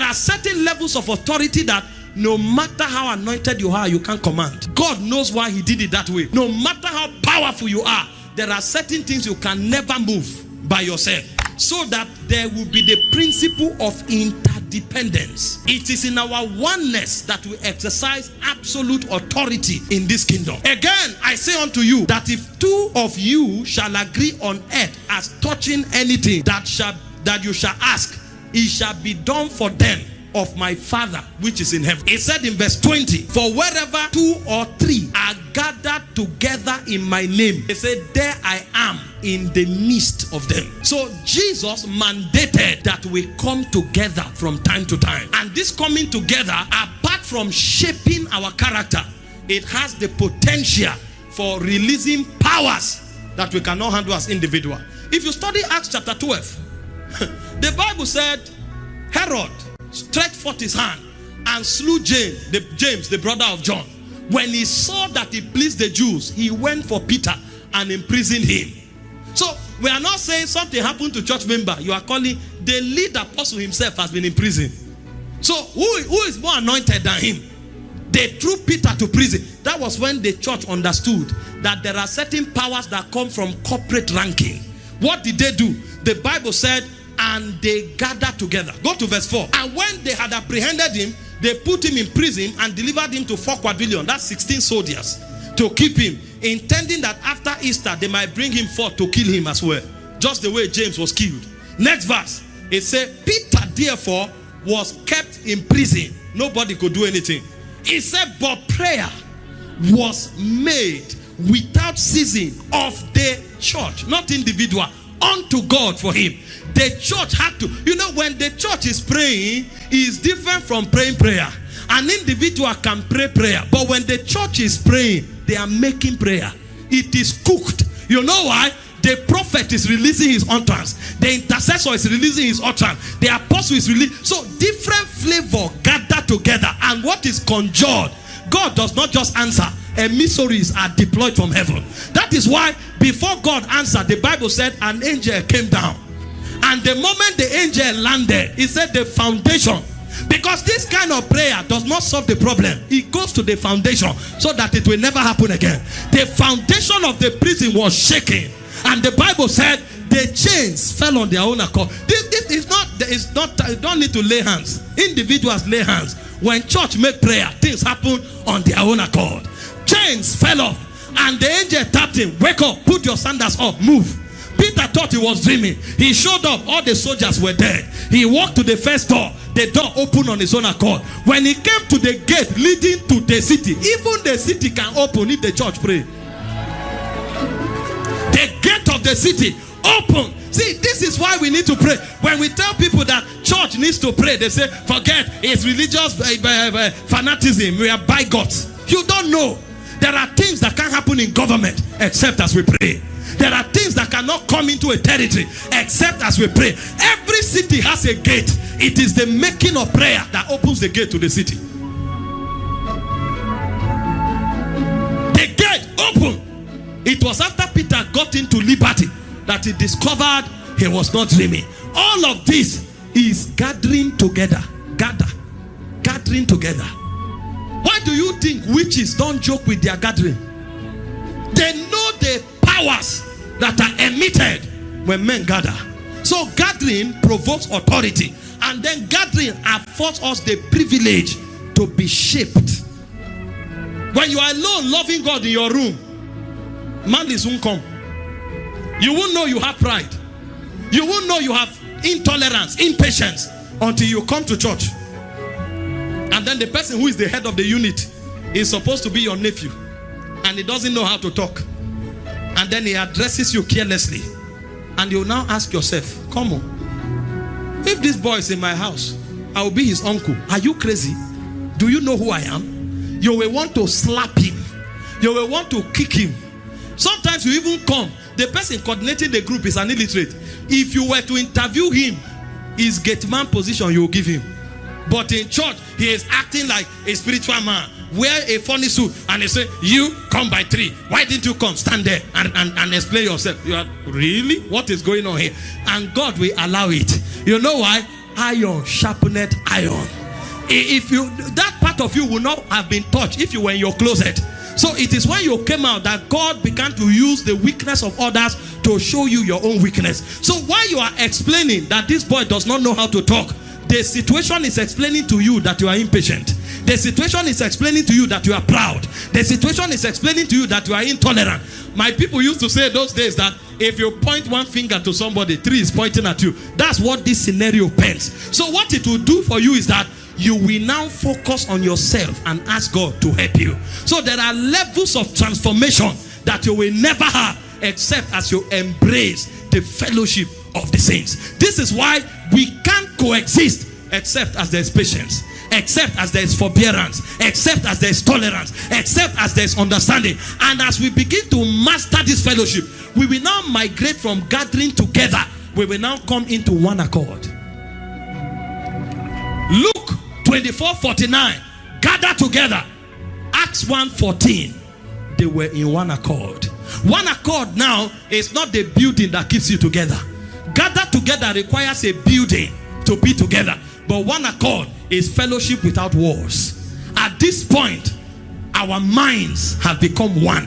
are certain levels of authority that no matter how anointed you are, you can't command. God knows why he did it that way. No matter how powerful you are, there are certain things you can never move by yourself. So that there will be the principle of interdependence. It is in our oneness that we exercise absolute authority in this kingdom. Again, I say unto you that if two of you shall agree on earth as touching anything that you shall ask, it shall be done for them of my Father which is in heaven. It said in verse 20, for wherever 2 or 3 are gathered together in my name, they said, there I am in the midst of them. So Jesus mandated that we come together from time to time. And this coming together, apart from shaping our character, it has the potential for releasing powers that we cannot handle as individuals. If you study Acts chapter 12, the Bible said Herod stretched forth his hand and slew James, the brother of John. When he saw that he pleased the Jews, he went for Peter and imprisoned him. So we are not saying something happened to church member. You are calling the lead apostle himself has been in prison. So who is more anointed than him? They threw Peter to prison. That was when the church understood that there are certain powers that come from corporate ranking. What did they do? The Bible said, and they gathered together. Go to verse 4. And when they had apprehended him, they put him in prison and delivered him to 4 quadrillion. That's 16 soldiers to keep him, intending that after Easter they might bring him forth to kill him as well, just the way James was killed. Next verse, it said, Peter therefore was kept in prison. Nobody could do anything. It said, but prayer was made without ceasing of the church, not individual, unto God for him. The church had to, when the church is praying, is different from praying prayer. An individual can pray prayer, but when the church is praying, they are making prayer. It is cooked. You know why? The prophet is releasing his utterance. The intercessor is releasing his utterance. The apostle is releasing. So different flavor gather together. And what is conjured, God does not just answer. Emissaries are deployed from heaven. That is why before God answered, the Bible said an angel came down. And the moment the angel landed, he said the foundation. Because this kind of prayer does not solve the problem. It goes to the foundation so that it will never happen again. The foundation of the prison was shaking. And the Bible said the chains fell on their own accord. This is not, you don't need to lay hands. Individuals lay hands. When church make prayer, things happen on their own accord. Chains fell off. And the angel tapped him. Wake up, put your sandals up, move. Peter thought he was dreaming. He showed up, all the soldiers were dead. He walked to the first door. The door opened on his own accord. When he came to the gate leading to the city, even the city can open if the church pray. The gate of the city open. See, this is why we need to pray. When we tell people that church needs to pray, they say, forget, it's religious fanaticism. We are bigots. You don't know. There are things that can't happen in government except as we pray. There are things that cannot come into a territory except as we pray. Every city has a gate. It is the making of prayer that opens the gate to the city. The gate opened. It was after Peter got into liberty that he discovered he was not dreaming. All of this is gathering together. Gathering together. Why do you think witches don't joke with their gathering? They know the powers that are emitted when men gather. So gathering provokes authority, and then gathering affords us the privilege to be shaped. When you are alone loving God in your room, malice won't come. You won't know you have pride. You won't know you have intolerance, impatience, until you come to church. And then the person who is the head of the unit is supposed to be your nephew, and he doesn't know how to talk. And then he addresses you carelessly. And you now ask yourself, come on, if this boy is in my house, I will be his uncle. Are you crazy? Do you know who I am? You will want to slap him. You will want to kick him. Sometimes you even come. The person coordinating the group is an illiterate. If you were to interview him, his gate man position you will give him. But in church, he is acting like a spiritual man. Wear a funny suit and they say, you come by 3. Why didn't you come? Stand there and explain yourself. You are, really? What is going on here? And God will allow it. You know why? iron sharpened iron. If you, that part of you will not have been touched if you were in your closet. So it is when you came out that God began to use the weakness of others to show you your own weakness. So while you are explaining that this boy does not know how to talk, the situation is explaining to you that you are impatient. The situation is explaining to you that you are proud. The situation is explaining to you that you are intolerant. My people used to say those days that if you point one finger to somebody, three is pointing at you. That's what this scenario paints. So what it will do for you is that you will now focus on yourself and ask God to help you. So there are levels of transformation that you will never have except as you embrace the fellowship of the saints. This is why we can't coexist except as there is patience, except as there is forbearance, except as there is tolerance, except as there is understanding. And as we begin to master this fellowship, we will now migrate from gathering together. We will now come into one accord. Luke 24:49, gather together. Acts 1:14, they were in one accord. One accord now is not the building that keeps you together. Gather together requires a building to be together. But one accord is fellowship without wars. At this point, our minds have become one.